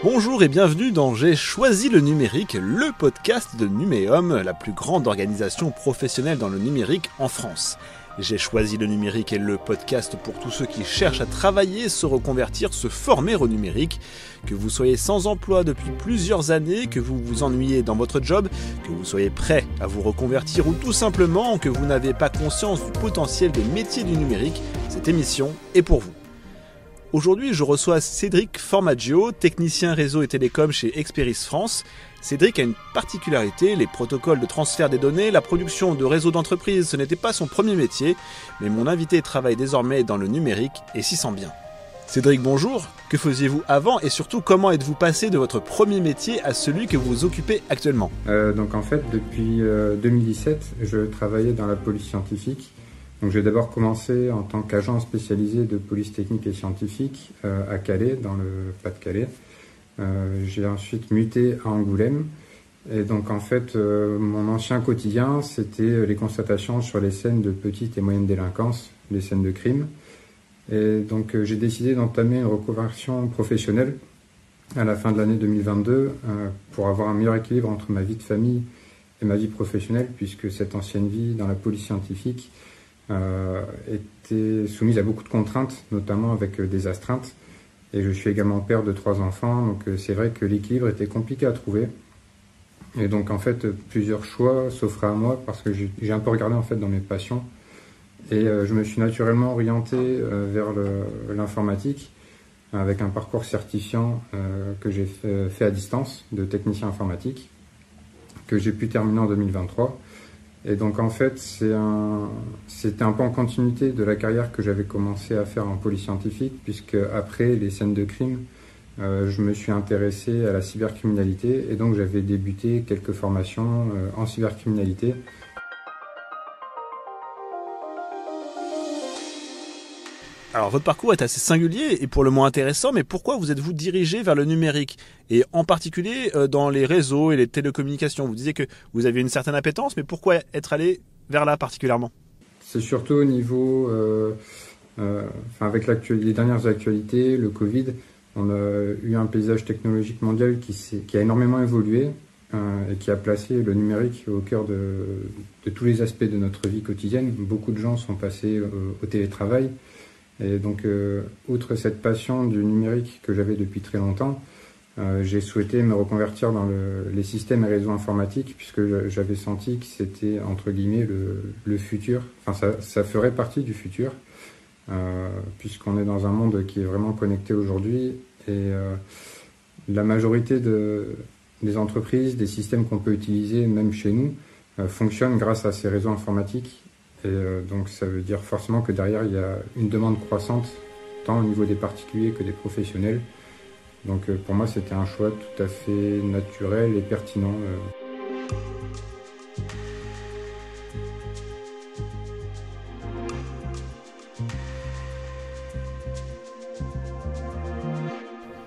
Bonjour et bienvenue dans J'ai choisi le numérique, le podcast de Numéum, la plus grande organisation professionnelle dans le numérique en France. J'ai choisi le numérique est le podcast pour tous ceux qui cherchent à travailler, se reconvertir, se former au numérique. Que vous soyez sans emploi depuis plusieurs années, que vous vous ennuyez dans votre job, que vous soyez prêt à vous reconvertir ou tout simplement que vous n'avez pas conscience du potentiel des métiers du numérique, cette émission est pour vous. Aujourd'hui, je reçois Cédric Formaggio, technicien réseau et télécom chez Experis France. Cédric a une particularité, les protocoles de transfert des données, la production de réseaux d'entreprise, ce n'était pas son premier métier, mais mon invité travaille désormais dans le numérique et s'y sent bien. Cédric, bonjour. Que faisiez-vous avant et surtout comment êtes-vous passé de votre premier métier à celui que vous occupez actuellement ? Donc en fait, depuis 2017, je travaillais dans la police scientifique. Donc j'ai d'abord commencé en tant qu'agent spécialisé de police technique et scientifique à Calais, dans le Pas-de-Calais. J'ai ensuite muté à Angoulême. Et donc en fait, mon ancien quotidien, c'était les constatations sur les scènes de petite et moyenne délinquance, les scènes de crime. Et donc j'ai décidé d'entamer une reconversion professionnelle à la fin de l'année 2022 pour avoir un meilleur équilibre entre ma vie de famille et ma vie professionnelle, puisque cette ancienne vie dans la police scientifique était soumise à beaucoup de contraintes, notamment avec des astreintes. Et je suis également père de 3 enfants, donc c'est vrai que l'équilibre était compliqué à trouver. Et donc en fait, plusieurs choix s'offraient à moi parce que j'ai un peu regardé en fait dans mes passions. Et je me suis naturellement orienté vers l'informatique avec un parcours certifiant que j'ai fait à distance de technicien informatique, que j'ai pu terminer en 2023. Et donc en fait, c'était un peu en continuité de la carrière que j'avais commencé à faire en police scientifique, puisque après les scènes de crime, je me suis intéressé à la cybercriminalité et donc j'avais débuté quelques formations en cybercriminalité. Alors votre parcours est assez singulier et pour le moins intéressant, mais pourquoi vous êtes-vous dirigé vers le numérique ? Et en particulier dans les réseaux et les télécommunications. Vous disiez que vous aviez une certaine appétence, mais pourquoi être allé vers là particulièrement ? C'est surtout au niveau, avec les dernières actualités, le Covid, on a eu un paysage technologique mondial qui a énormément évolué et qui a placé le numérique au cœur de tous les aspects de notre vie quotidienne. Beaucoup de gens sont passés au télétravail. Et donc, outre cette passion du numérique que j'avais depuis très longtemps, j'ai souhaité me reconvertir dans les systèmes et réseaux informatiques, puisque j'avais senti que c'était, entre guillemets, le futur. Enfin, ça ferait partie du futur, puisqu'on est dans un monde qui est vraiment connecté aujourd'hui. Et la majorité des entreprises, des systèmes qu'on peut utiliser, même chez nous, fonctionnent grâce à ces réseaux informatiques. Et donc ça veut dire forcément que derrière il y a une demande croissante, tant au niveau des particuliers que des professionnels. Donc pour moi c'était un choix tout à fait naturel et pertinent.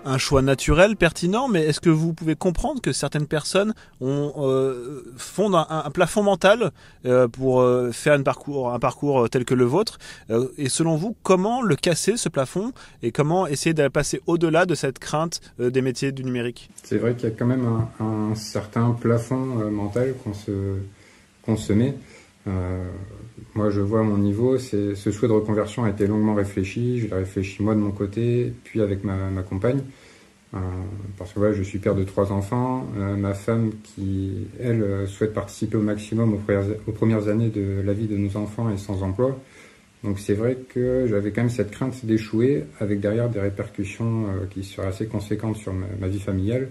Un choix naturel, pertinent, mais est-ce que vous pouvez comprendre que certaines personnes font un plafond mental pour faire un parcours tel que le vôtre et selon vous, comment le casser, ce plafond, et comment essayer de passer au-delà de cette crainte des métiers du numérique ? C'est vrai qu'il y a quand même un certain plafond mental qu'on se met. Moi, je vois à mon niveau, ce souhait de reconversion a été longuement réfléchi. Je l'ai réfléchi moi de mon côté, puis avec ma compagne. Parce que voilà, je suis père de 3 enfants. Ma femme qui, elle, souhaite participer au maximum aux premières années de la vie de nos enfants et sans emploi. Donc c'est vrai que j'avais quand même cette crainte d'échouer, avec derrière des répercussions qui seraient assez conséquentes sur ma vie familiale.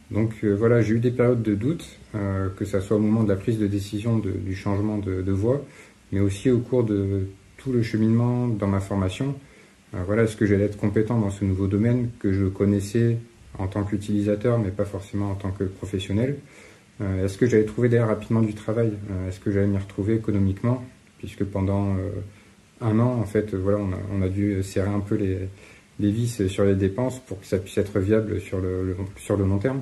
Donc voilà, j'ai eu des périodes de doute, que ça soit au moment de la prise de décision du changement de voie, mais aussi au cours de tout le cheminement dans ma formation. Voilà, est-ce que j'allais être compétent dans ce nouveau domaine que je connaissais en tant qu'utilisateur, mais pas forcément en tant que professionnel ? Est-ce que j'allais trouver d'ailleurs rapidement du travail ? Est-ce que j'allais m'y retrouver économiquement ? Puisque pendant 1 an, en fait, voilà, on a dû serrer un peu les vis sur les dépenses pour que ça puisse être viable sur le long terme.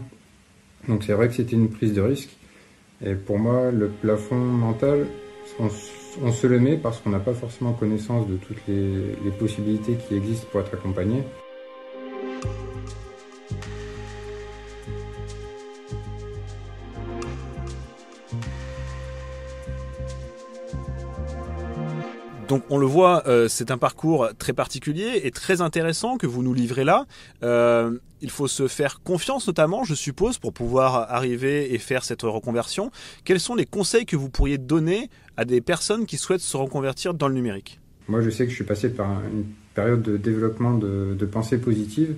Donc c'est vrai que c'était une prise de risque. Et pour moi, le plafond mental, on se le met parce qu'on n'a pas forcément connaissance de toutes les possibilités qui existent pour être accompagné. Donc on le voit, c'est un parcours très particulier et très intéressant que vous nous livrez là. Il faut se faire confiance notamment, je suppose, pour pouvoir arriver et faire cette reconversion. Quels sont les conseils que vous pourriez donner à des personnes qui souhaitent se reconvertir dans le numérique ? Moi, je sais que je suis passé par une période de développement de pensée positive,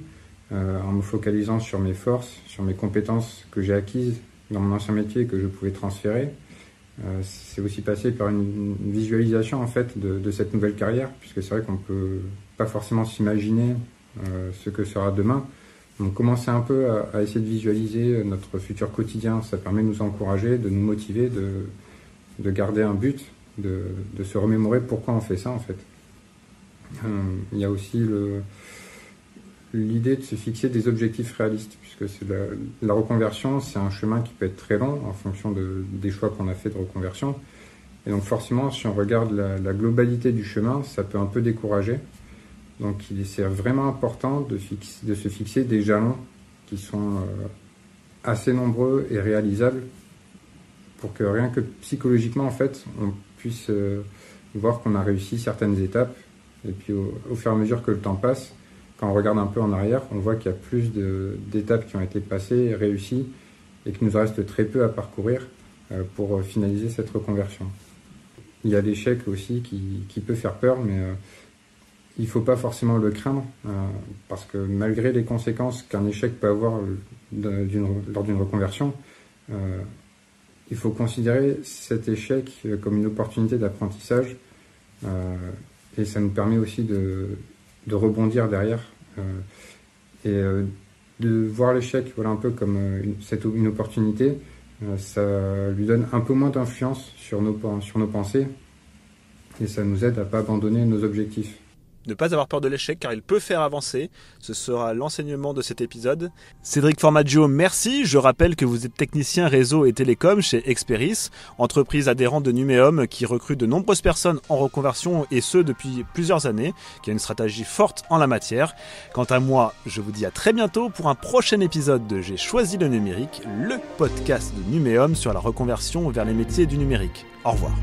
en me focalisant sur mes forces, sur mes compétences que j'ai acquises dans mon ancien métier et que je pouvais transférer. C'est aussi passé par une visualisation en fait de cette nouvelle carrière, puisque c'est vrai qu'on ne peut pas forcément s'imaginer ce que sera demain. Donc commencer un peu à essayer de visualiser notre futur quotidien, ça permet de nous encourager, de nous motiver, de garder un but, de se remémorer pourquoi on fait ça en fait. Il y a aussi l'idée de se fixer des objectifs réalistes, puisque c'est la reconversion, c'est un chemin qui peut être très long en fonction des choix qu'on a fait de reconversion. Et donc forcément, si on regarde la globalité du chemin, ça peut un peu décourager. Donc c'est vraiment important de se fixer des jalons qui sont assez nombreux et réalisables pour que rien que psychologiquement, en fait, on puisse voir qu'on a réussi certaines étapes. Et puis au fur et à mesure que le temps passe, quand on regarde un peu en arrière, on voit qu'il y a plus d'étapes qui ont été passées, réussies, et qu'il nous reste très peu à parcourir pour finaliser cette reconversion. Il y a l'échec aussi qui peut faire peur, mais il ne faut pas forcément le craindre, parce que malgré les conséquences qu'un échec peut avoir lors d'une reconversion, il faut considérer cet échec comme une opportunité d'apprentissage, et ça nous permet aussi de rebondir derrière et de voir l'échec un peu comme une opportunité. Ça lui donne un peu moins d'influence sur nos pensées et ça nous aide à ne pas abandonner nos objectifs. Ne pas avoir peur de l'échec car il peut faire avancer. Ce sera l'enseignement de cet épisode. Cédric Formaggio, merci. Je rappelle que vous êtes technicien réseau et télécom chez Experis, entreprise adhérente de Numéum qui recrute de nombreuses personnes en reconversion et ce depuis plusieurs années, qui a une stratégie forte en la matière. Quant à moi, je vous dis à très bientôt pour un prochain épisode de J'ai choisi le numérique, le podcast de Numéum sur la reconversion vers les métiers du numérique. Au revoir.